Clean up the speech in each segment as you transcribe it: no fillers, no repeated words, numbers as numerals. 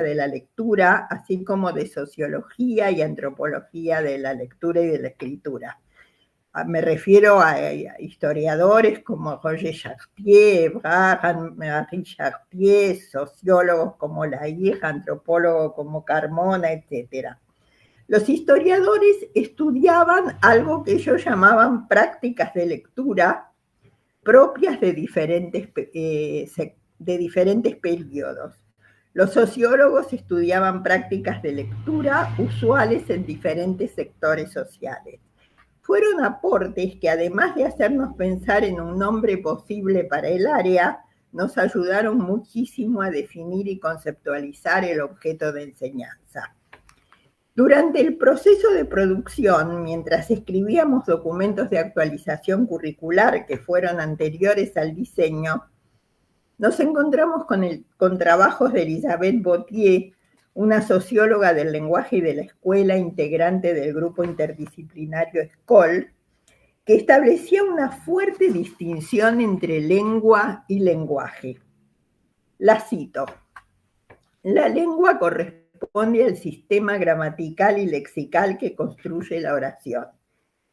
de la lectura, así como de sociología y antropología de la lectura y de la escritura. Me refiero a historiadores como Roger Chartier, Marie Chartier, sociólogos como Laïr, antropólogos como Carmona, etc. Los historiadores estudiaban algo que ellos llamaban prácticas de lectura propias de diferentes periodos. Los sociólogos estudiaban prácticas de lectura usuales en diferentes sectores sociales. Fueron aportes que, además de hacernos pensar en un nombre posible para el área, nos ayudaron muchísimo a definir y conceptualizar el objeto de enseñanza. Durante el proceso de producción, mientras escribíamos documentos de actualización curricular que fueron anteriores al diseño, nos encontramos con trabajos de Elisabeth Bottier, una socióloga del lenguaje y de la escuela, integrante del grupo interdisciplinario SCOL, que establecía una fuerte distinción entre lengua y lenguaje. La cito: la lengua corresponde al sistema gramatical y lexical que construye la oración.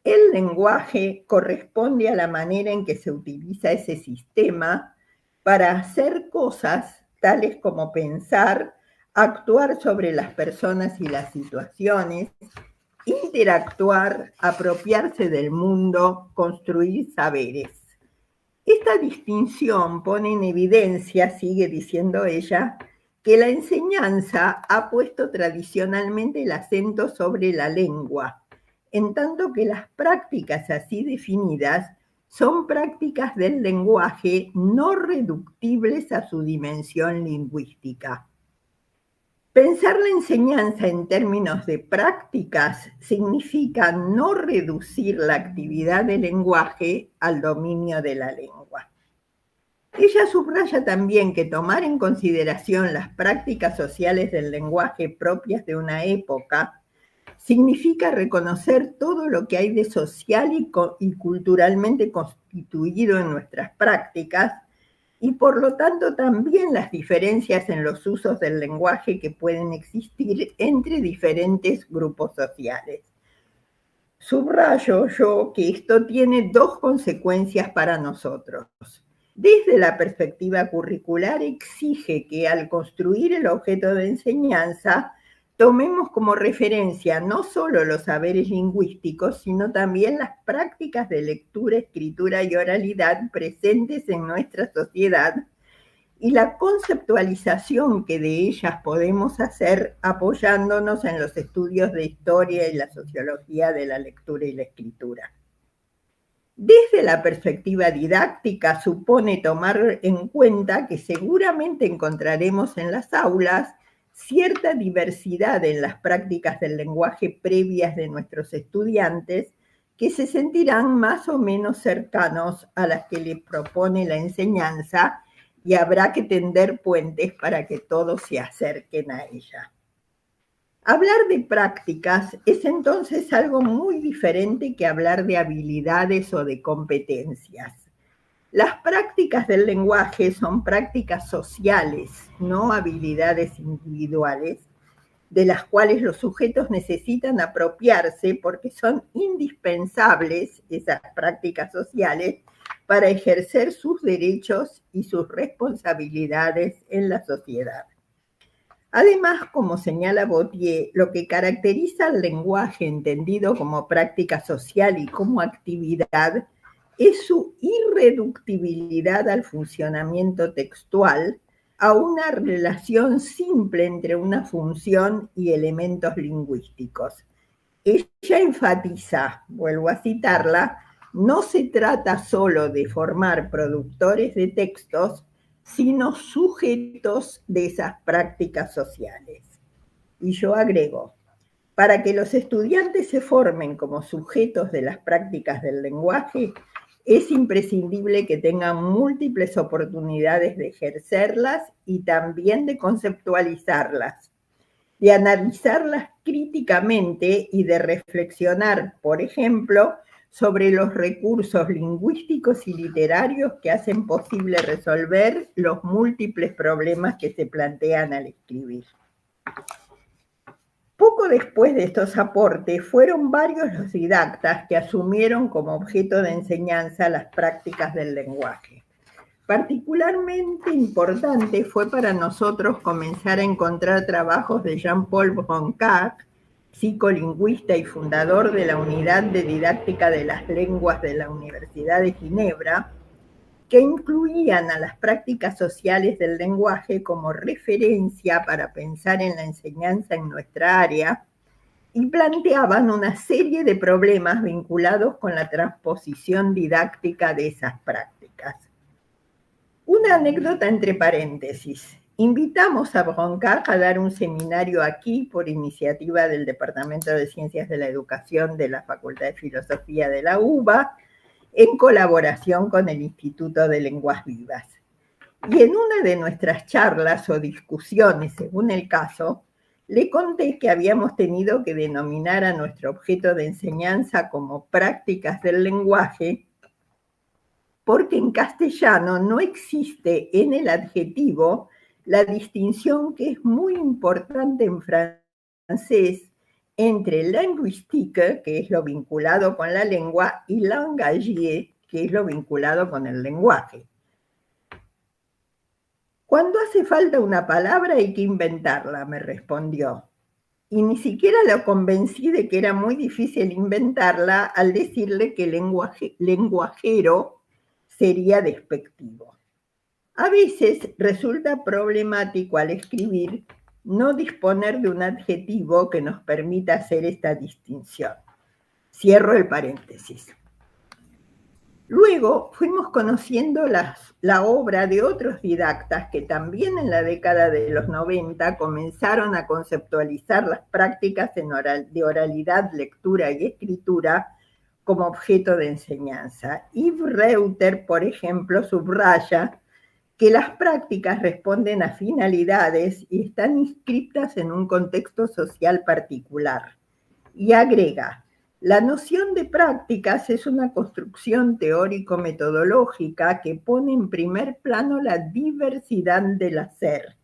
El lenguaje corresponde a la manera en que se utiliza ese sistema para hacer cosas tales como pensar, actuar sobre las personas y las situaciones, interactuar, apropiarse del mundo, construir saberes. Esta distinción pone en evidencia, sigue diciendo ella, que la enseñanza ha puesto tradicionalmente el acento sobre la lengua, en tanto que las prácticas así definidas son prácticas del lenguaje no reductibles a su dimensión lingüística. Pensar la enseñanza en términos de prácticas significa no reducir la actividad del lenguaje al dominio de la lengua. Ella subraya también que tomar en consideración las prácticas sociales del lenguaje propias de una época significa reconocer todo lo que hay de social y culturalmente constituido en nuestras prácticas, y por lo tanto también las diferencias en los usos del lenguaje que pueden existir entre diferentes grupos sociales. Subrayo yo que esto tiene dos consecuencias para nosotros. Desde la perspectiva curricular exige que al construir el objeto de enseñanza tomemos como referencia no solo los saberes lingüísticos, sino también las prácticas de lectura, escritura y oralidad presentes en nuestra sociedad y la conceptualización que de ellas podemos hacer apoyándonos en los estudios de historia y la sociología de la lectura y la escritura. Desde la perspectiva didáctica supone tomar en cuenta que seguramente encontraremos en las aulas cierta diversidad en las prácticas del lenguaje previas de nuestros estudiantes que se sentirán más o menos cercanos a las que les propone la enseñanza y habrá que tender puentes para que todos se acerquen a ella. Hablar de prácticas es entonces algo muy diferente que hablar de habilidades o de competencias. Las prácticas del lenguaje son prácticas sociales, no habilidades individuales, de las cuales los sujetos necesitan apropiarse porque son indispensables, esas prácticas sociales, para ejercer sus derechos y sus responsabilidades en la sociedad. Además, como señala Bottier, lo que caracteriza al lenguaje entendido como práctica social y como actividad es su irreductibilidad al funcionamiento textual, a una relación simple entre una función y elementos lingüísticos. Ella enfatiza, vuelvo a citarla, no se trata solo de formar productores de textos, sino sujetos de esas prácticas sociales. Y yo agrego, para que los estudiantes se formen como sujetos de las prácticas del lenguaje, es imprescindible que tengan múltiples oportunidades de ejercerlas y también de conceptualizarlas, de analizarlas críticamente y de reflexionar, por ejemplo, sobre los recursos lingüísticos y literarios que hacen posible resolver los múltiples problemas que se plantean al escribir. Poco después de estos aportes, fueron varios los didactas que asumieron como objeto de enseñanza las prácticas del lenguaje. Particularmente importante fue para nosotros comenzar a encontrar trabajos de Jean-Paul Bronckart, psicolingüista y fundador de la Unidad de Didáctica de las Lenguas de la Universidad de Ginebra, que incluían a las prácticas sociales del lenguaje como referencia para pensar en la enseñanza en nuestra área y planteaban una serie de problemas vinculados con la transposición didáctica de esas prácticas. Una anécdota entre paréntesis. Invitamos a Bronckart a dar un seminario aquí por iniciativa del Departamento de Ciencias de la Educación de la Facultad de Filosofía de la UBA, en colaboración con el Instituto de Lenguas Vivas. Y en una de nuestras charlas o discusiones, según el caso, le conté que habíamos tenido que denominar a nuestro objeto de enseñanza como prácticas del lenguaje, porque en castellano no existe en el adjetivo la distinción que es muy importante en francés entre linguistique, que es lo vinculado con la lengua, y langagier, que es lo vinculado con el lenguaje. Cuando hace falta una palabra hay que inventarla, me respondió. Y ni siquiera lo convencí de que era muy difícil inventarla al decirle que lenguajero sería despectivo. A veces resulta problemático al escribir no disponer de un adjetivo que nos permita hacer esta distinción. Cierro el paréntesis. Luego fuimos conociendo la obra de otros didactas que también en la década de los 90 comenzaron a conceptualizar las prácticas de oralidad, lectura y escritura como objeto de enseñanza. Yves Reuter, por ejemplo, subraya que las prácticas responden a finalidades y están inscritas en un contexto social particular. Y agrega, la noción de prácticas es una construcción teórico-metodológica que pone en primer plano la diversidad del hacer,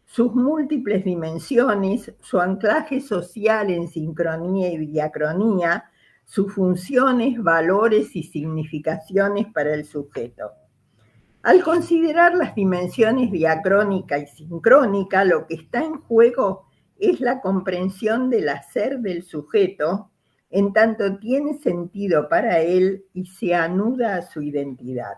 sus múltiples dimensiones, su anclaje social en sincronía y diacronía, sus funciones, valores y significaciones para el sujeto. Al considerar las dimensiones diacrónica y sincrónica, lo que está en juego es la comprensión del hacer del sujeto, en tanto tiene sentido para él y se anuda a su identidad.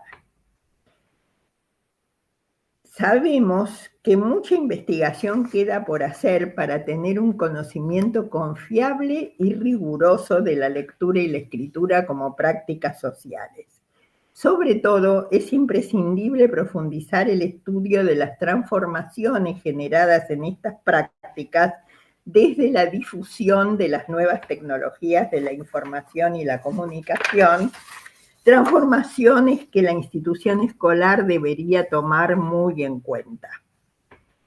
Sabemos que mucha investigación queda por hacer para tener un conocimiento confiable y riguroso de la lectura y la escritura como prácticas sociales. Sobre todo, es imprescindible profundizar el estudio de las transformaciones generadas en estas prácticas desde la difusión de las nuevas tecnologías de la información y la comunicación, transformaciones que la institución escolar debería tomar muy en cuenta.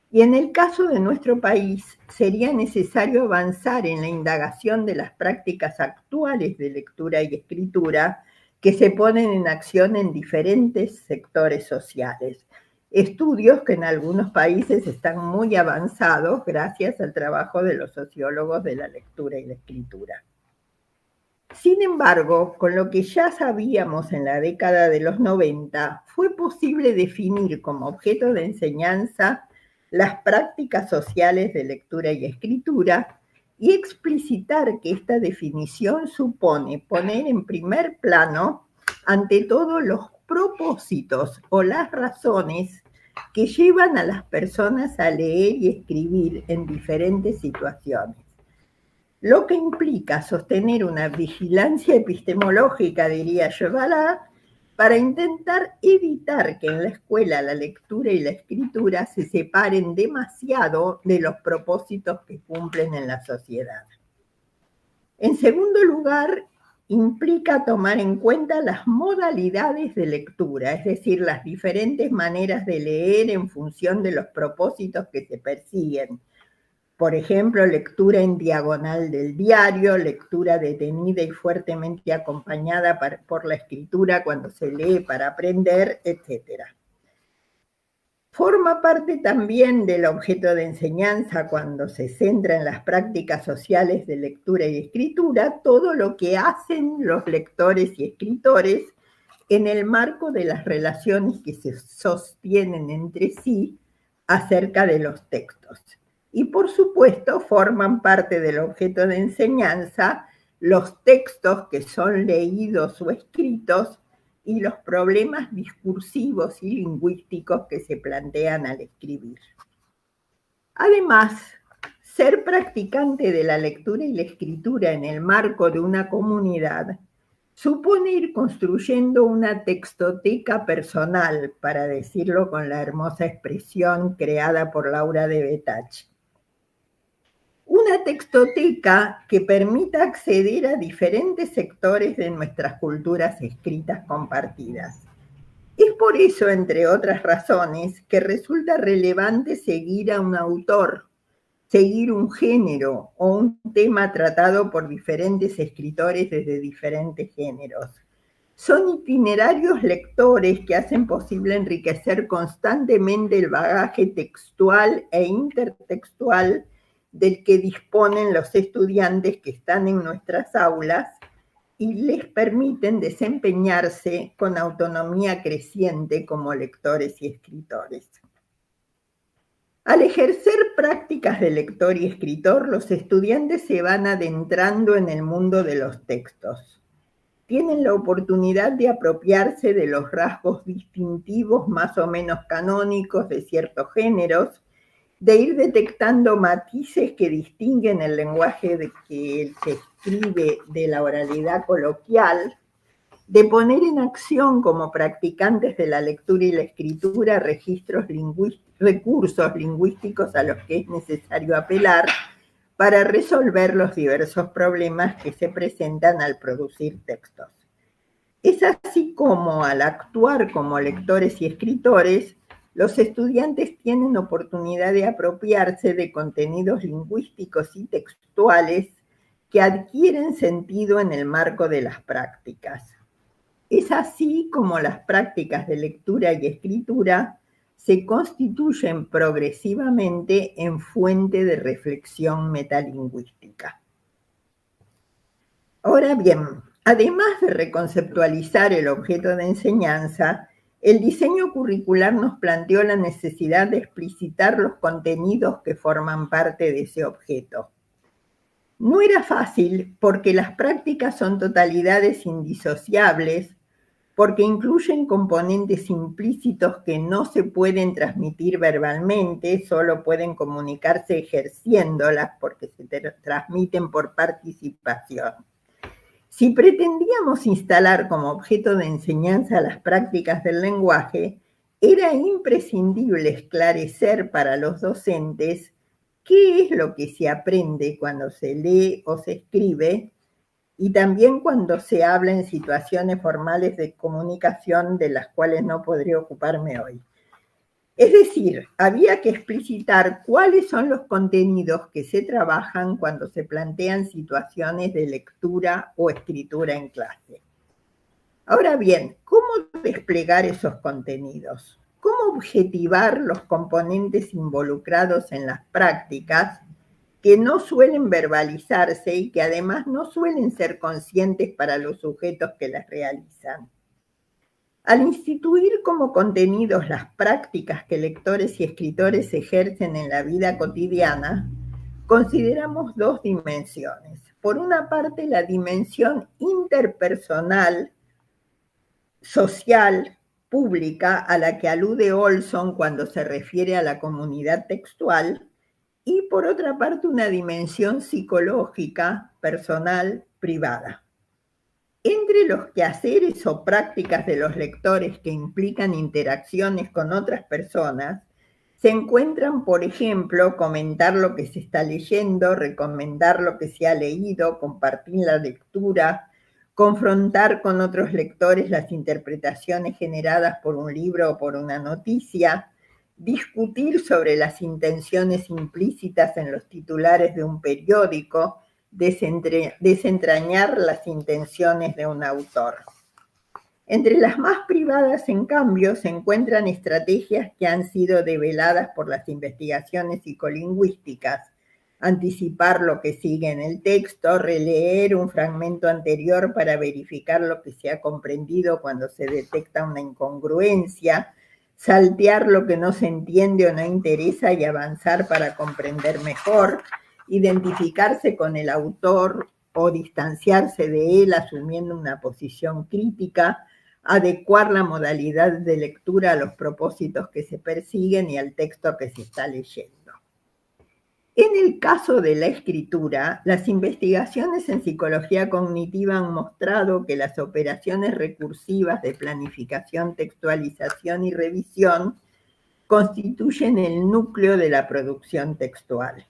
Y en el caso de nuestro país, sería necesario avanzar en la indagación de las prácticas actuales de lectura y escritura que se ponen en acción en diferentes sectores sociales. Estudios que en algunos países están muy avanzados gracias al trabajo de los sociólogos de la lectura y la escritura. Sin embargo, con lo que ya sabíamos en la década de los 90, fue posible definir como objeto de enseñanza las prácticas sociales de lectura y escritura y explicitar que esta definición supone poner en primer plano, ante todo, los propósitos o las razones que llevan a las personas a leer y escribir en diferentes situaciones, lo que implica sostener una vigilancia epistemológica, diría Chevalard, para intentar evitar que en la escuela la lectura y la escritura se separen demasiado de los propósitos que cumplen en la sociedad. En segundo lugar, implica tomar en cuenta las modalidades de lectura, es decir, las diferentes maneras de leer en función de los propósitos que se persiguen. Por ejemplo, lectura en diagonal del diario, lectura detenida y fuertemente acompañada por la escritura cuando se lee para aprender, etc. Forma parte también del objeto de enseñanza cuando se centra en las prácticas sociales de lectura y escritura, todo lo que hacen los lectores y escritores en el marco de las relaciones que se sostienen entre sí acerca de los textos. Y por supuesto forman parte del objeto de enseñanza los textos que son leídos o escritos y los problemas discursivos y lingüísticos que se plantean al escribir. Además, ser practicante de la lectura y la escritura en el marco de una comunidad supone ir construyendo una textoteca personal, para decirlo con la hermosa expresión creada por Laura de Betach. Una textoteca que permita acceder a diferentes sectores de nuestras culturas escritas compartidas. Es por eso, entre otras razones, que resulta relevante seguir a un autor, seguir un género o un tema tratado por diferentes escritores desde diferentes géneros. Son itinerarios lectores que hacen posible enriquecer constantemente el bagaje textual e intertextual del que disponen los estudiantes que están en nuestras aulas y les permiten desempeñarse con autonomía creciente como lectores y escritores. Al ejercer prácticas de lector y escritor, los estudiantes se van adentrando en el mundo de los textos. Tienen la oportunidad de apropiarse de los rasgos distintivos más o menos canónicos de ciertos géneros, de ir detectando matices que distinguen el lenguaje de que se escribe de la oralidad coloquial, de poner en acción como practicantes de la lectura y la escritura recursos lingüísticos a los que es necesario apelar para resolver los diversos problemas que se presentan al producir textos. Es así como, al actuar como lectores y escritores, los estudiantes tienen oportunidad de apropiarse de contenidos lingüísticos y textuales que adquieren sentido en el marco de las prácticas. Es así como las prácticas de lectura y escritura se constituyen progresivamente en fuente de reflexión metalingüística. Ahora bien, además de reconceptualizar el objeto de enseñanza, el diseño curricular nos planteó la necesidad de explicitar los contenidos que forman parte de ese objeto. No era fácil porque las prácticas son totalidades indisociables, porque incluyen componentes implícitos que no se pueden transmitir verbalmente, solo pueden comunicarse ejerciéndolas porque se transmiten por participación. Si pretendíamos instalar como objeto de enseñanza las prácticas del lenguaje, era imprescindible esclarecer para los docentes qué es lo que se aprende cuando se lee o se escribe y también cuando se habla en situaciones formales de comunicación de las cuales no podré ocuparme hoy. Es decir, había que explicitar cuáles son los contenidos que se trabajan cuando se plantean situaciones de lectura o escritura en clase. Ahora bien, ¿cómo desplegar esos contenidos? ¿Cómo objetivar los componentes involucrados en las prácticas que no suelen verbalizarse y que además no suelen ser conscientes para los sujetos que las realizan? Al instituir como contenidos las prácticas que lectores y escritores ejercen en la vida cotidiana, consideramos dos dimensiones. Por una parte, la dimensión interpersonal, social, pública, a la que alude Olson cuando se refiere a la comunidad textual, y por otra parte, una dimensión psicológica, personal, privada. Entre los quehaceres o prácticas de los lectores que implican interacciones con otras personas, se encuentran, por ejemplo, comentar lo que se está leyendo, recomendar lo que se ha leído, compartir la lectura, confrontar con otros lectores las interpretaciones generadas por un libro o por una noticia, discutir sobre las intenciones implícitas en los titulares de un periódico, desentrañar las intenciones de un autor. Entre las más privadas, en cambio, se encuentran estrategias que han sido develadas por las investigaciones psicolingüísticas: anticipar lo que sigue en el texto, releer un fragmento anterior para verificar lo que se ha comprendido cuando se detecta una incongruencia, saltear lo que no se entiende o no interesa y avanzar para comprender mejor, identificarse con el autor o distanciarse de él asumiendo una posición crítica, adecuar la modalidad de lectura a los propósitos que se persiguen y al texto que se está leyendo. En el caso de la escritura, las investigaciones en psicología cognitiva han mostrado que las operaciones recursivas de planificación, textualización y revisión constituyen el núcleo de la producción textual.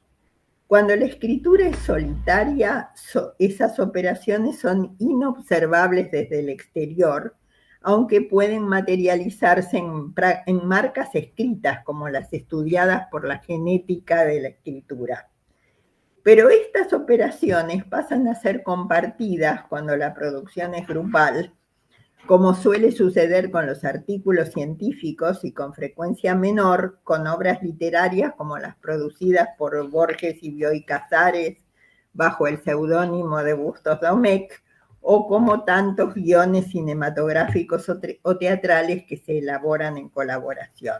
Cuando la escritura es solitaria, esas operaciones son inobservables desde el exterior, aunque pueden materializarse en marcas escritas como las estudiadas por la genética de la escritura. Pero estas operaciones pasan a ser compartidas cuando la producción es grupal, como suele suceder con los artículos científicos y con frecuencia menor con obras literarias como las producidas por Borges y Bioy Casares bajo el seudónimo de Bustos Domecq, o como tantos guiones cinematográficos o teatrales que se elaboran en colaboración.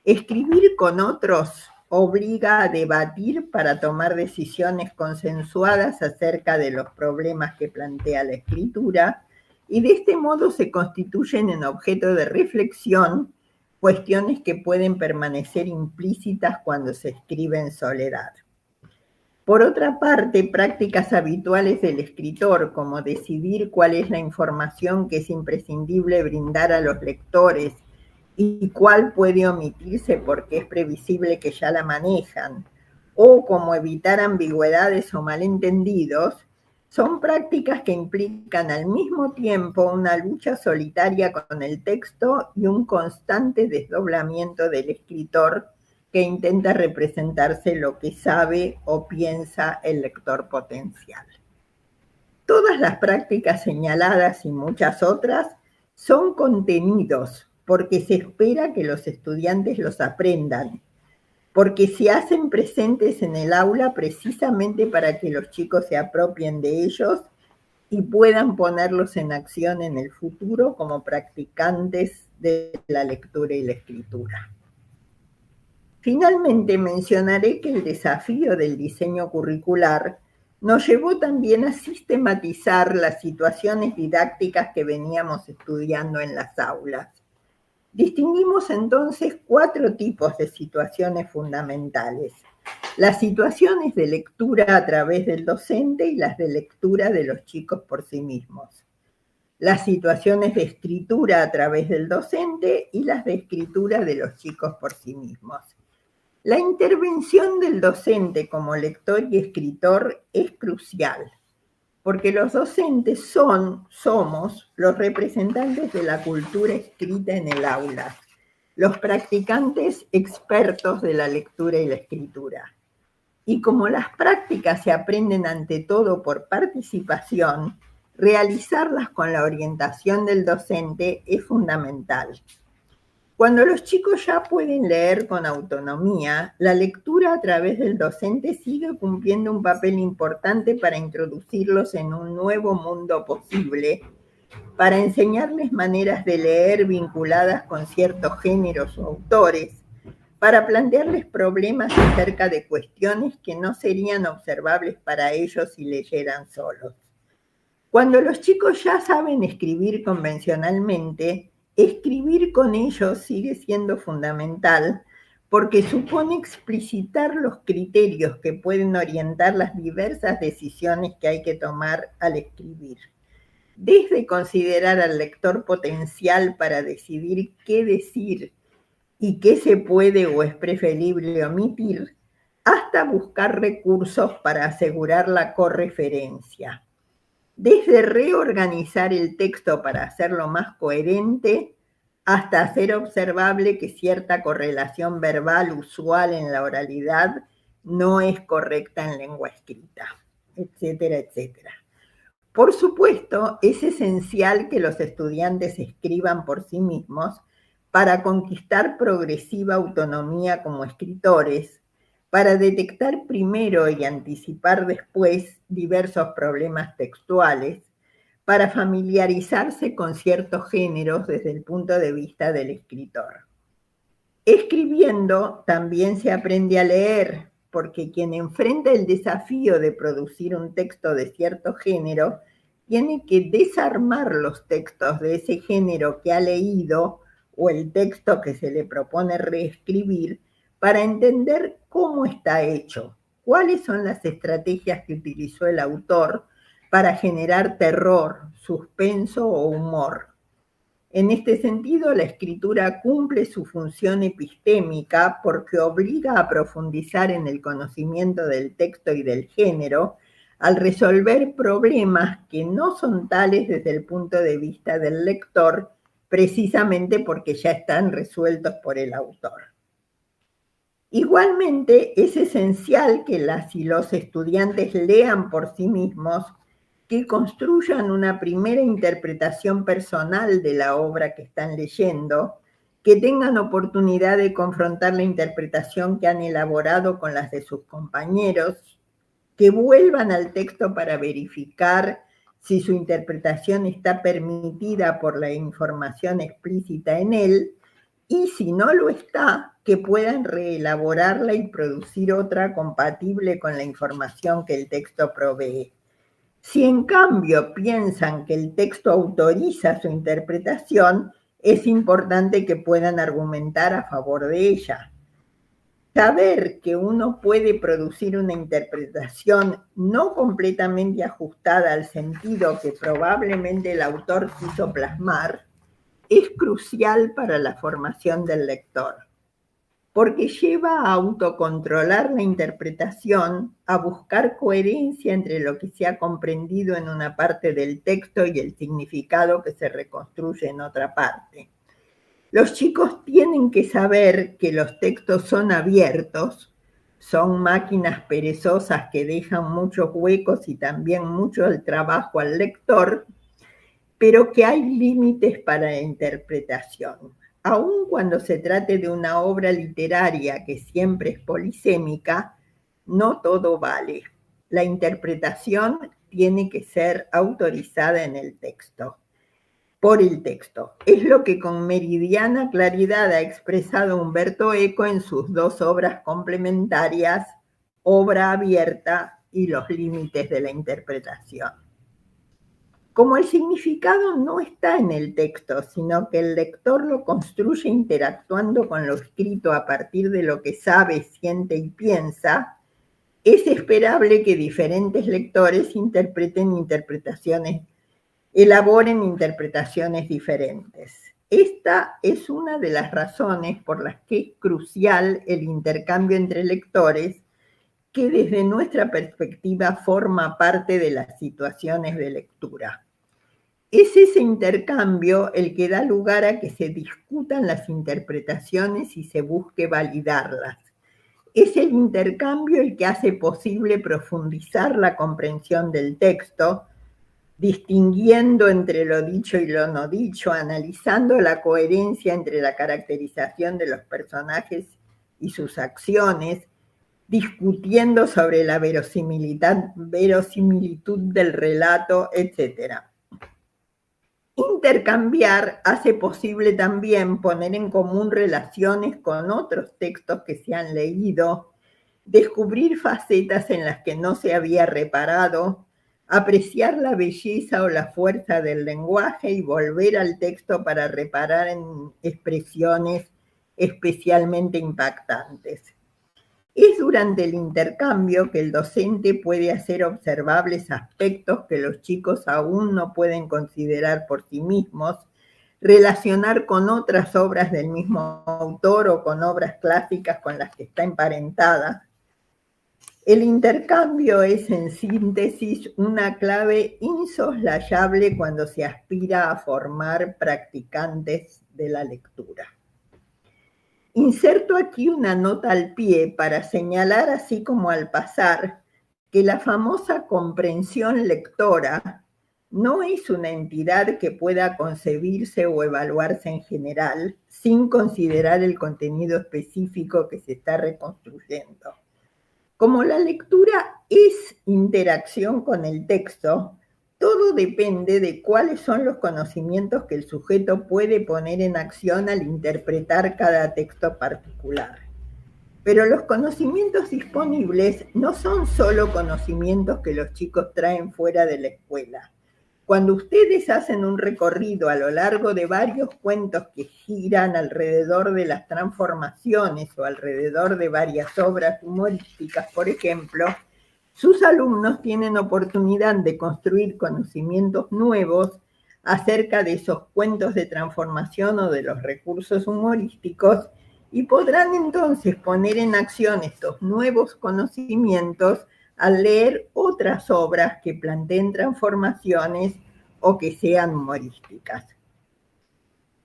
Escribir con otros obliga a debatir para tomar decisiones consensuadas acerca de los problemas que plantea la escritura, y de este modo se constituyen en objeto de reflexión cuestiones que pueden permanecer implícitas cuando se escribe en soledad. Por otra parte, prácticas habituales del escritor, como decidir cuál es la información que es imprescindible brindar a los lectores y cuál puede omitirse porque es previsible que ya la manejan, o como evitar ambigüedades o malentendidos, son prácticas que implican al mismo tiempo una lucha solitaria con el texto y un constante desdoblamiento del escritor que intenta representarse lo que sabe o piensa el lector potencial. Todas las prácticas señaladas y muchas otras son contenidos porque se espera que los estudiantes los aprendan, porque se hacen presentes en el aula precisamente para que los chicos se apropien de ellos y puedan ponerlos en acción en el futuro como practicantes de la lectura y la escritura. Finalmente, mencionaré que el desafío del diseño curricular nos llevó también a sistematizar las situaciones didácticas que veníamos estudiando en las aulas. Distinguimos entonces 4 tipos de situaciones fundamentales: las situaciones de lectura a través del docente y las de lectura de los chicos por sí mismos, las situaciones de escritura a través del docente y las de escritura de los chicos por sí mismos. La intervención del docente como lector y escritor es crucial, porque los docentes somos los representantes de la cultura escrita en el aula, los practicantes expertos de la lectura y la escritura. Y como las prácticas se aprenden ante todo por participación, realizarlas con la orientación del docente es fundamental. Cuando los chicos ya pueden leer con autonomía, la lectura a través del docente sigue cumpliendo un papel importante para introducirlos en un nuevo mundo posible, para enseñarles maneras de leer vinculadas con ciertos géneros o autores, para plantearles problemas acerca de cuestiones que no serían observables para ellos si leyeran solos. Cuando los chicos ya saben escribir convencionalmente, escribir con ellos sigue siendo fundamental porque supone explicitar los criterios que pueden orientar las diversas decisiones que hay que tomar al escribir. Desde considerar al lector potencial para decidir qué decir y qué se puede o es preferible omitir, hasta buscar recursos para asegurar la correferencia. Desde reorganizar el texto para hacerlo más coherente, hasta hacer observable que cierta correlación verbal usual en la oralidad no es correcta en lengua escrita, etcétera, etcétera. Por supuesto, es esencial que los estudiantes escriban por sí mismos para conquistar progresiva autonomía como escritores, para detectar primero y anticipar después diversos problemas textuales, para familiarizarse con ciertos géneros desde el punto de vista del escritor. Escribiendo también se aprende a leer, porque quien enfrenta el desafío de producir un texto de cierto género tiene que desarmar los textos de ese género que ha leído o el texto que se le propone reescribir para entender cómo está hecho, cuáles son las estrategias que utilizó el autor para generar terror, suspenso o humor. En este sentido, la escritura cumple su función epistémica porque obliga a profundizar en el conocimiento del texto y del género al resolver problemas que no son tales desde el punto de vista del lector, precisamente porque ya están resueltos por el autor. Igualmente, es esencial que las y los estudiantes lean por sí mismos, que construyan una primera interpretación personal de la obra que están leyendo, que tengan oportunidad de confrontar la interpretación que han elaborado con las de sus compañeros, que vuelvan al texto para verificar si su interpretación está permitida por la información explícita en él, y si no lo está, que puedan reelaborarla y producir otra compatible con la información que el texto provee. Si en cambio piensan que el texto autoriza su interpretación, es importante que puedan argumentar a favor de ella. Saber que uno puede producir una interpretación no completamente ajustada al sentido que probablemente el autor quiso plasmar es crucial para la formación del lector, porque lleva a autocontrolar la interpretación, a buscar coherencia entre lo que se ha comprendido en una parte del texto y el significado que se reconstruye en otra parte. Los chicos tienen que saber que los textos son abiertos, son máquinas perezosas que dejan muchos huecos y también mucho el trabajo al lector, pero que hay límites para la interpretación. Aun cuando se trate de una obra literaria que siempre es polisémica, no todo vale. La interpretación tiene que ser autorizada en el texto, por el texto. Es lo que con meridiana claridad ha expresado Umberto Eco en sus dos obras complementarias, Obra abierta y Los límites de la interpretación. Como el significado no está en el texto, sino que el lector lo construye interactuando con lo escrito a partir de lo que sabe, siente y piensa, es esperable que diferentes lectores elaboren interpretaciones diferentes. Esta es una de las razones por las que es crucial el intercambio entre lectores, que desde nuestra perspectiva forma parte de las situaciones de lectura. Es ese intercambio el que da lugar a que se discutan las interpretaciones y se busque validarlas. Es el intercambio el que hace posible profundizar la comprensión del texto, distinguiendo entre lo dicho y lo no dicho, analizando la coherencia entre la caracterización de los personajes y sus acciones, discutiendo sobre la verosimilitud del relato, etc. Intercambiar hace posible también poner en común relaciones con otros textos que se han leído, descubrir facetas en las que no se había reparado, apreciar la belleza o la fuerza del lenguaje y volver al texto para reparar en expresiones especialmente impactantes. Es durante el intercambio que el docente puede hacer observables aspectos que los chicos aún no pueden considerar por sí mismos, relacionar con otras obras del mismo autor o con obras clásicas con las que está emparentada. El intercambio es, en síntesis, una clave insoslayable cuando se aspira a formar practicantes de la lectura. Inserto aquí una nota al pie para señalar, así como al pasar, que la famosa comprensión lectora no es una entidad que pueda concebirse o evaluarse en general sin considerar el contenido específico que se está reconstruyendo. Como la lectura es interacción con el texto, todo depende de cuáles son los conocimientos que el sujeto puede poner en acción al interpretar cada texto particular. Pero los conocimientos disponibles no son solo conocimientos que los chicos traen fuera de la escuela. Cuando ustedes hacen un recorrido a lo largo de varios cuentos que giran alrededor de las transformaciones o alrededor de varias obras humorísticas, por ejemplo, sus alumnos tienen oportunidad de construir conocimientos nuevos acerca de esos cuentos de transformación o de los recursos humorísticos y podrán entonces poner en acción estos nuevos conocimientos al leer otras obras que planteen transformaciones o que sean humorísticas.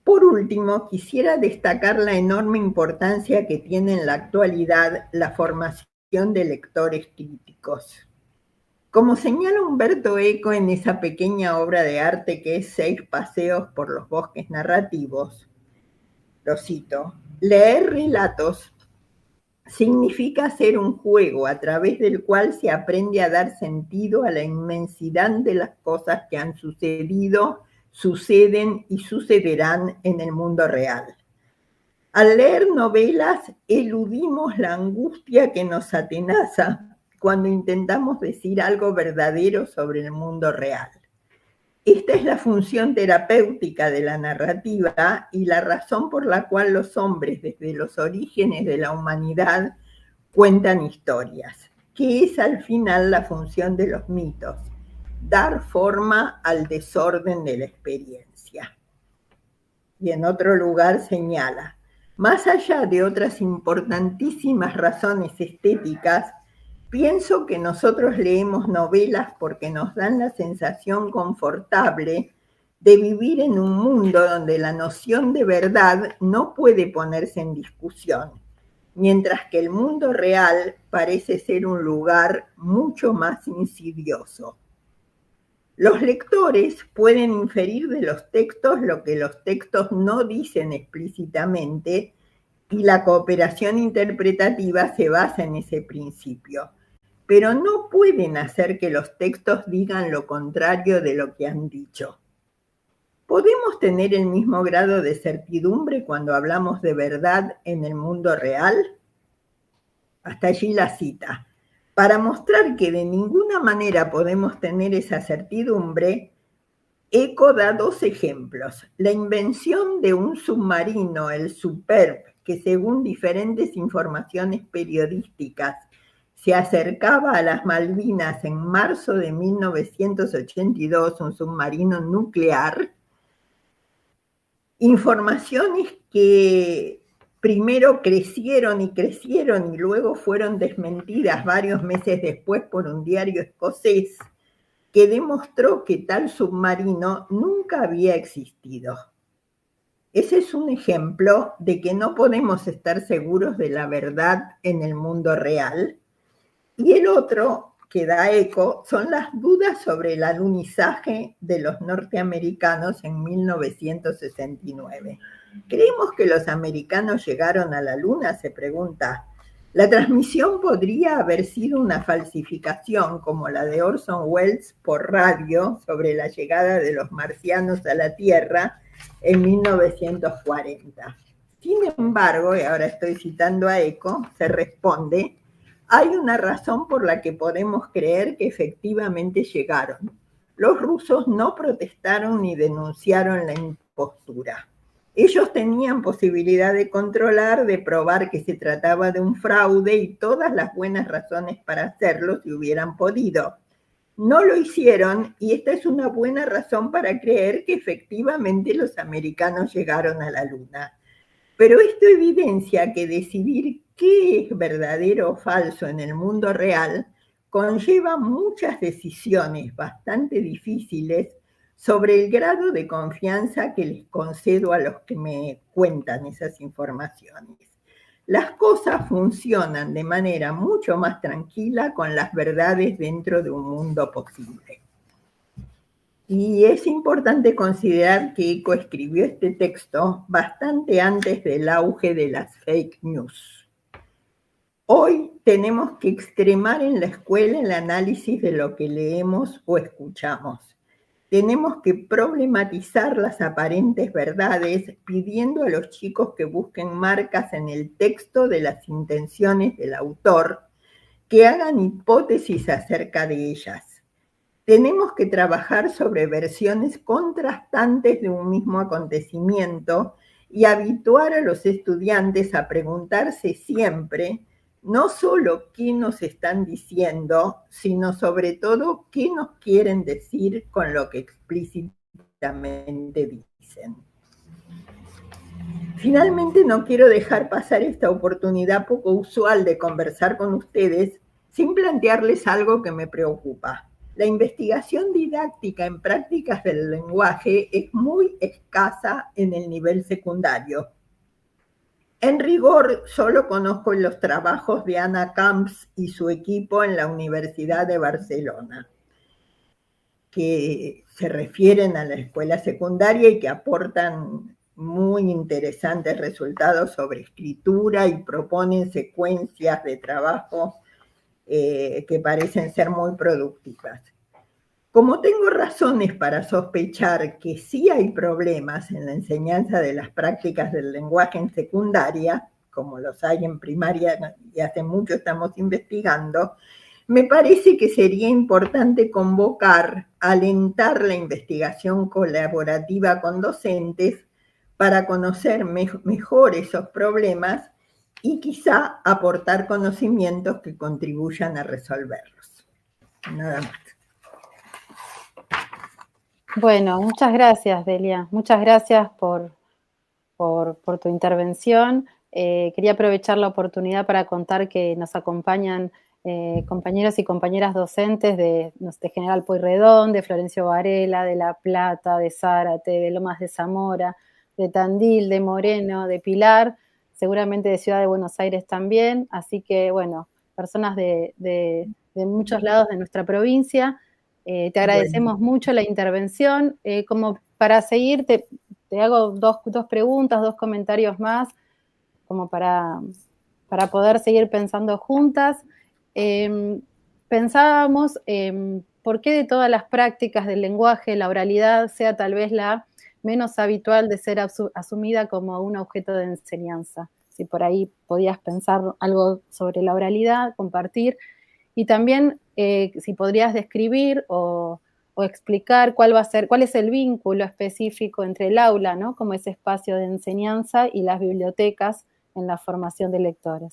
Por último, quisiera destacar la enorme importancia que tiene en la actualidad la formación de lectores críticos. Como señala Umberto Eco en esa pequeña obra de arte que es 6 paseos por los bosques narrativos, lo cito, leer relatos significa hacer un juego a través del cual se aprende a dar sentido a la inmensidad de las cosas que han sucedido, suceden y sucederán en el mundo real. Al leer novelas, eludimos la angustia que nos atenaza cuando intentamos decir algo verdadero sobre el mundo real. Esta es la función terapéutica de la narrativa y la razón por la cual los hombres, desde los orígenes de la humanidad, cuentan historias, que es al final la función de los mitos, dar forma al desorden de la experiencia. Y en otro lugar señala, más allá de otras importantísimas razones estéticas, pienso que nosotros leemos novelas porque nos dan la sensación confortable de vivir en un mundo donde la noción de verdad no puede ponerse en discusión, mientras que el mundo real parece ser un lugar mucho más insidioso. Los lectores pueden inferir de los textos lo que los textos no dicen explícitamente y la cooperación interpretativa se basa en ese principio. Pero no pueden hacer que los textos digan lo contrario de lo que han dicho. ¿Podemos tener el mismo grado de certidumbre cuando hablamos de verdad en el mundo real? Hasta allí la cita. Para mostrar que de ninguna manera podemos tener esa certidumbre, Eco da 2 ejemplos. La invención de un submarino, el Superb, que según diferentes informaciones periodísticas se acercaba a las Malvinas en marzo de 1982, un submarino nuclear, informaciones que primero crecieron y luego fueron desmentidas varios meses después por un diario escocés que demostró que tal submarino nunca había existido. Ese es un ejemplo de que no podemos estar seguros de la verdad en el mundo real. Y el otro que da Eco son las dudas sobre el alunizaje de los norteamericanos en 1969. ¿Creemos que los americanos llegaron a la Luna?, se pregunta. La transmisión podría haber sido una falsificación como la de Orson Welles por radio sobre la llegada de los marcianos a la Tierra en 1940. Sin embargo, y ahora estoy citando a Eco, se responde, hay una razón por la que podemos creer que efectivamente llegaron. Los rusos no protestaron ni denunciaron la impostura. Ellos tenían posibilidad de controlar, de probar que se trataba de un fraude y todas las buenas razones para hacerlo si hubieran podido. No lo hicieron y esta es una buena razón para creer que efectivamente los americanos llegaron a la Luna. Pero esto evidencia que decidir qué es verdadero o falso en el mundo real conlleva muchas decisiones bastante difíciles sobre el grado de confianza que les concedo a los que me cuentan esas informaciones. Las cosas funcionan de manera mucho más tranquila con las verdades dentro de un mundo posible. Y es importante considerar que Eco escribió este texto bastante antes del auge de las fake news. Hoy tenemos que extremar en la escuela el análisis de lo que leemos o escuchamos. Tenemos que problematizar las aparentes verdades, pidiendo a los chicos que busquen marcas en el texto de las intenciones del autor, que hagan hipótesis acerca de ellas. Tenemos que trabajar sobre versiones contrastantes de un mismo acontecimiento y habituar a los estudiantes a preguntarse siempre no solo qué nos están diciendo, sino sobre todo qué nos quieren decir con lo que explícitamente dicen. Finalmente, no quiero dejar pasar esta oportunidad poco usual de conversar con ustedes sin plantearles algo que me preocupa. La investigación didáctica en prácticas del lenguaje es muy escasa en el nivel secundario. En rigor, solo conozco los trabajos de Anna Camps y su equipo en la Universidad de Barcelona, que se refieren a la escuela secundaria y que aportan muy interesantes resultados sobre escritura y proponen secuencias de trabajo que parecen ser muy productivas. Como tengo razones para sospechar que sí hay problemas en la enseñanza de las prácticas del lenguaje en secundaria, como los hay en primaria y hace mucho estamos investigando, me parece que sería importante convocar, alentar la investigación colaborativa con docentes para conocer mejor esos problemas y quizá aportar conocimientos que contribuyan a resolverlos. Nada más. Bueno, muchas gracias, Delia. Muchas gracias por tu intervención. Quería aprovechar la oportunidad para contar que nos acompañan compañeros y compañeras docentes de General Pueyrredón, de Florencio Varela, de La Plata, de Zárate, de Lomas de Zamora, de Tandil, de Moreno, de Pilar, seguramente de Ciudad de Buenos Aires también. Así que, bueno, personas de muchos lados de nuestra provincia. Te agradecemos mucho la intervención. Como para seguir, te hago dos preguntas, dos comentarios más, como para poder seguir pensando juntas. Pensábamos por qué de todas las prácticas del lenguaje, la oralidad sea tal vez la menos habitual de ser asumida como un objeto de enseñanza. Si por ahí podías pensar algo sobre la oralidad, compartir. Y también si podrías describir o explicar cuál es el vínculo específico entre el aula, ¿no?, como ese espacio de enseñanza, y las bibliotecas en la formación de lectores.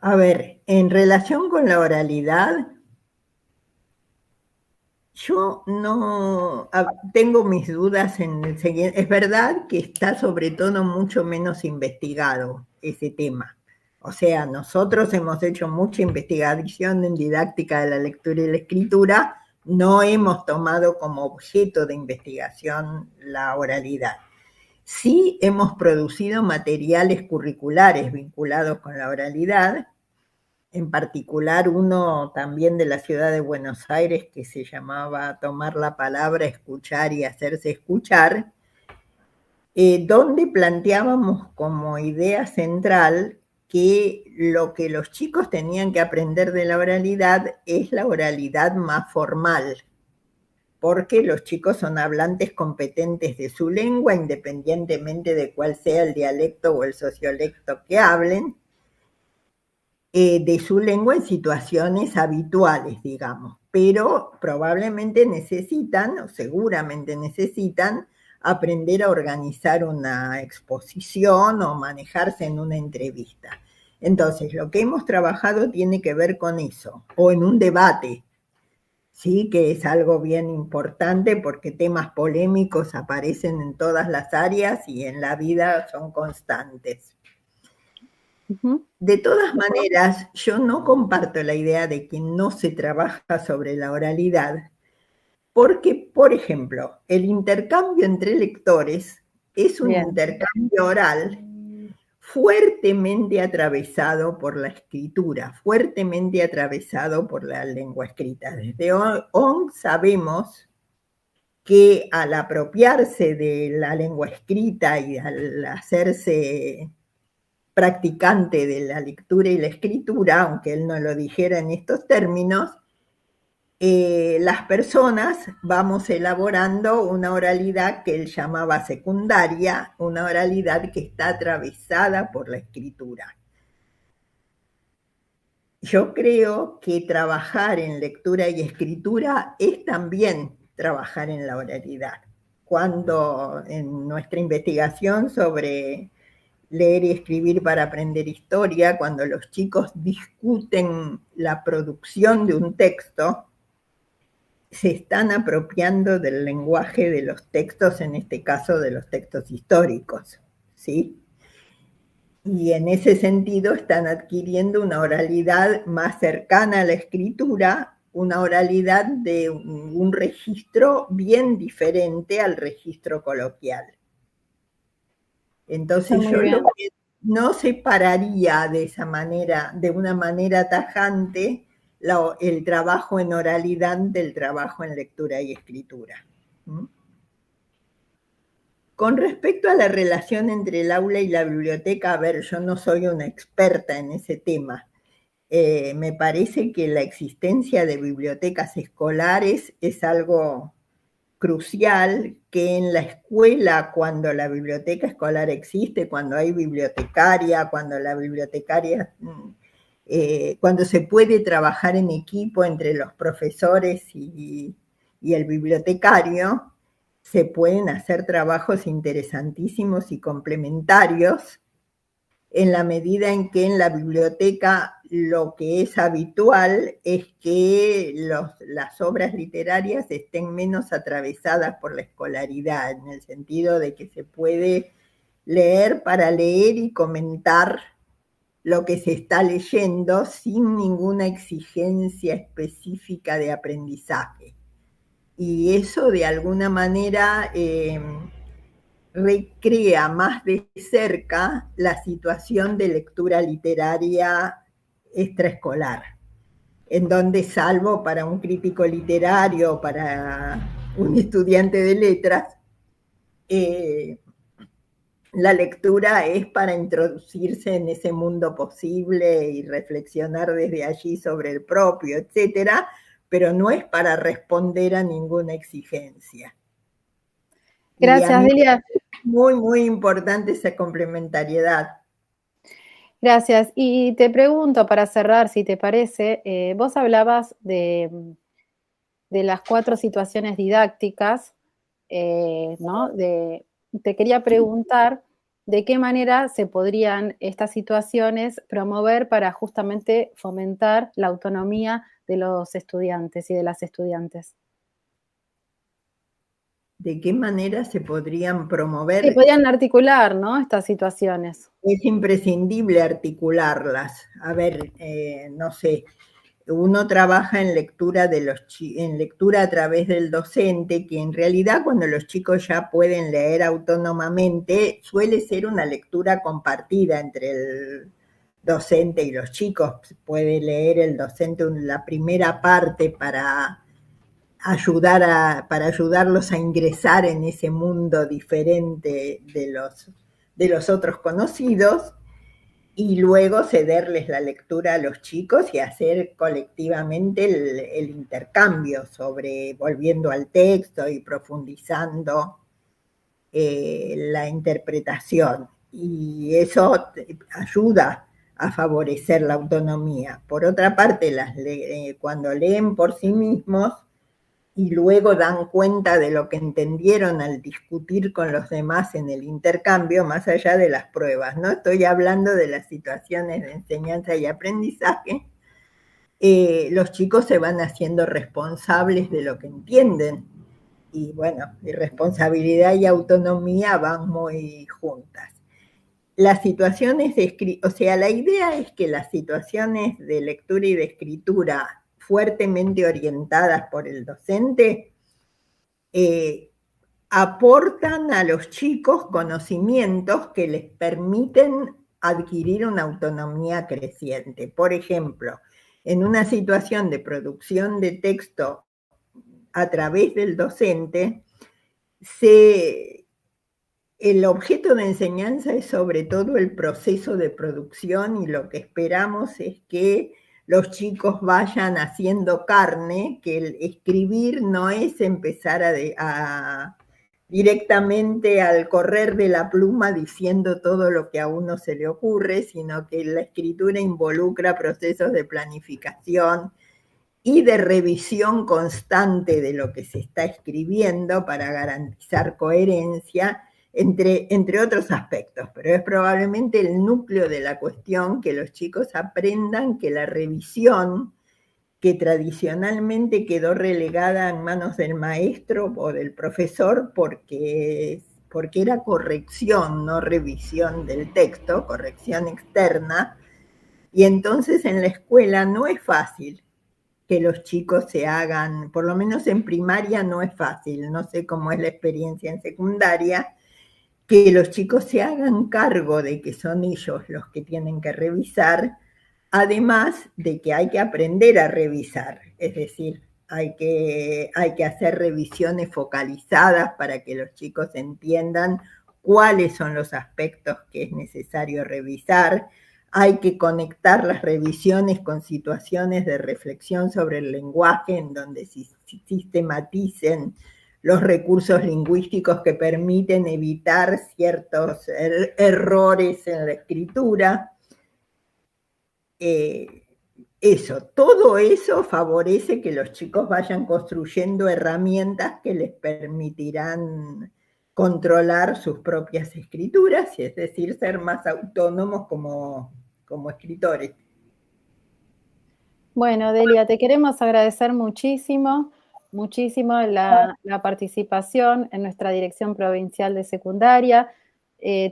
A ver, en relación con la oralidad, yo no tengo mis dudas en el siguiente. Es verdad que está sobre todo mucho menos investigado ese tema. O sea, nosotros hemos hecho mucha investigación en didáctica de la lectura y la escritura, no hemos tomado como objeto de investigación la oralidad. Sí hemos producido materiales curriculares vinculados con la oralidad, en particular uno también de la ciudad de Buenos Aires que se llamaba Tomar la palabra, escuchar y hacerse escuchar, donde planteábamos como idea central que lo que los chicos tenían que aprender de la oralidad es la oralidad más formal, porque los chicos son hablantes competentes de su lengua, independientemente de cuál sea el dialecto o el sociolecto que hablen, de su lengua en situaciones habituales, digamos, pero probablemente necesitan, o seguramente necesitan, aprender a organizar una exposición o manejarse en una entrevista. Entonces, lo que hemos trabajado tiene que ver con eso, o en un debate, sí, que es algo bien importante porque temas polémicos aparecen en todas las áreas y en la vida son constantes. De todas maneras, yo no comparto la idea de que no se trabaja sobre la oralidad, porque, por ejemplo, el intercambio entre lectores es un intercambio oral fuertemente atravesado por la escritura, fuertemente atravesado por la lengua escrita. Desde ONG sabemos que al apropiarse de la lengua escrita y al hacerse practicante de la lectura y la escritura, aunque él no lo dijera en estos términos, las personas vamos elaborando una oralidad que él llamaba secundaria, una oralidad que está atravesada por la escritura. Yo creo que trabajar en lectura y escritura es también trabajar en la oralidad. Cuando en nuestra investigación sobre leer y escribir para aprender historia, cuando los chicos discuten la producción de un texto, se están apropiando del lenguaje de los textos, en este caso de los textos históricos, ¿sí? Y en ese sentido están adquiriendo una oralidad más cercana a la escritura, una oralidad de un registro bien diferente al registro coloquial. Entonces yo no separaría de esa manera, de una manera tajante, el trabajo en oralidad del trabajo en lectura y escritura. Con respecto a la relación entre el aula y la biblioteca, a ver, yo no soy una experta en ese tema. Me parece que la existencia de bibliotecas escolares es algo crucial, que en la escuela, cuando la biblioteca escolar existe, cuando hay bibliotecaria, cuando la bibliotecaria, cuando se puede trabajar en equipo entre los profesores y el bibliotecario, se pueden hacer trabajos interesantísimos y complementarios, en la medida en que en la biblioteca lo que es habitual es que las obras literarias estén menos atravesadas por la escolaridad, en el sentido de que se puede leer para leer y comentar lo que se está leyendo sin ninguna exigencia específica de aprendizaje. Y eso de alguna manera recrea más de cerca la situación de lectura literaria extraescolar, en donde, salvo para un crítico literario, para un estudiante de letras, la lectura es para introducirse en ese mundo posible y reflexionar desde allí sobre el propio, etcétera, pero no es para responder a ninguna exigencia. Gracias, Delia. Muy, muy importante esa complementariedad. Gracias. Y te pregunto, para cerrar, si te parece, vos hablabas de las 4 situaciones didácticas, ¿no? Te quería preguntar de qué manera se podrían estas situaciones promover para justamente fomentar la autonomía de los estudiantes y de las estudiantes. ¿De qué manera se podrían promover? Se podrían articular, ¿no? Estas situaciones. Es imprescindible articularlas. A ver, no sé, uno trabaja en lectura a través del docente, que en realidad cuando los chicos ya pueden leer autónomamente, suele ser una lectura compartida entre el docente y los chicos. Puede leer el docente la primera parte para ayudarlos a ingresar en ese mundo diferente de los otros conocidos, y luego cederles la lectura a los chicos y hacer colectivamente el intercambio volviendo al texto y profundizando la interpretación. Y eso ayuda a favorecer la autonomía. Por otra parte, cuando leen por sí mismos, y luego dan cuenta de lo que entendieron al discutir con los demás en el intercambio, más allá de las pruebas, ¿no? Estoy hablando de las situaciones de enseñanza y aprendizaje. Los chicos se van haciendo responsables de lo que entienden. Y bueno, y responsabilidad y autonomía van muy juntas. Las situaciones la idea es que las situaciones de lectura y de escritura fuertemente orientadas por el docente, aportan a los chicos conocimientos que les permiten adquirir una autonomía creciente. Por ejemplo, en una situación de producción de texto a través del docente, el objeto de enseñanza es sobre todo el proceso de producción, y lo que esperamos es que los chicos vayan haciendo carne, que el escribir no es empezar directamente al correr de la pluma diciendo todo lo que a uno se le ocurre, sino que la escritura involucra procesos de planificación y de revisión constante de lo que se está escribiendo para garantizar coherencia, entre otros aspectos. Pero es probablemente el núcleo de la cuestión que los chicos aprendan que la revisión, que tradicionalmente quedó relegada en manos del maestro o del profesor porque era corrección, no revisión del texto, corrección externa, y entonces en la escuela no es fácil que los chicos se hagan, por lo menos en primaria no es fácil, no sé cómo es la experiencia en secundaria, que los chicos se hagan cargo de que son ellos los que tienen que revisar, además de que hay que aprender a revisar, es decir, hay que hacer revisiones focalizadas para que los chicos entiendan cuáles son los aspectos que es necesario revisar. Hay que conectar las revisiones con situaciones de reflexión sobre el lenguaje en donde se sistematicen los recursos lingüísticos que permiten evitar ciertos errores en la escritura. Todo eso favorece que los chicos vayan construyendo herramientas que les permitirán controlar sus propias escrituras, y es decir, ser más autónomos como escritores. Bueno, Delia, te queremos agradecer muchísimo, muchísimo la participación en nuestra Dirección Provincial de Secundaria.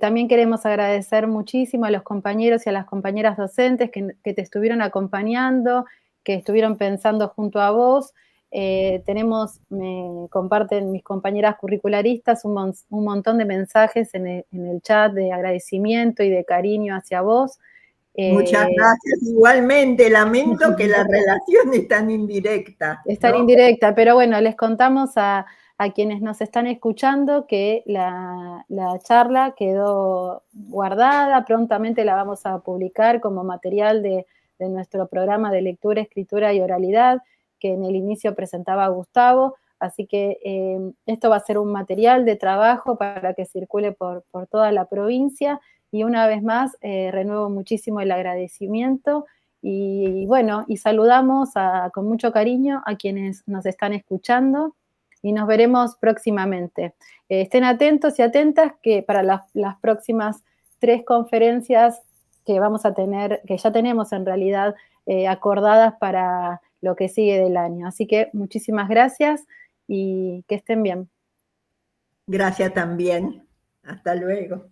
También queremos agradecer muchísimo a los compañeros y a las compañeras docentes que te estuvieron acompañando, que estuvieron pensando junto a vos. Me comparten mis compañeras curricularistas un montón de mensajes en el chat de agradecimiento y de cariño hacia vos. Muchas gracias. Igualmente, lamento que la relación es tan indirecta. Es tan indirecta, pero bueno, les contamos a quienes nos están escuchando que la charla quedó guardada, prontamente la vamos a publicar como material de nuestro programa de lectura, escritura y oralidad, que en el inicio presentaba Gustavo, así que esto va a ser un material de trabajo para que circule por toda la provincia, y una vez más renuevo muchísimo el agradecimiento. Y bueno, y saludamos con mucho cariño a quienes nos están escuchando, y nos veremos próximamente. Estén atentos y atentas que para las próximas 3 conferencias que vamos a tener, que ya tenemos en realidad acordadas para lo que sigue del año. Así que muchísimas gracias y que estén bien. Gracias también. Hasta luego.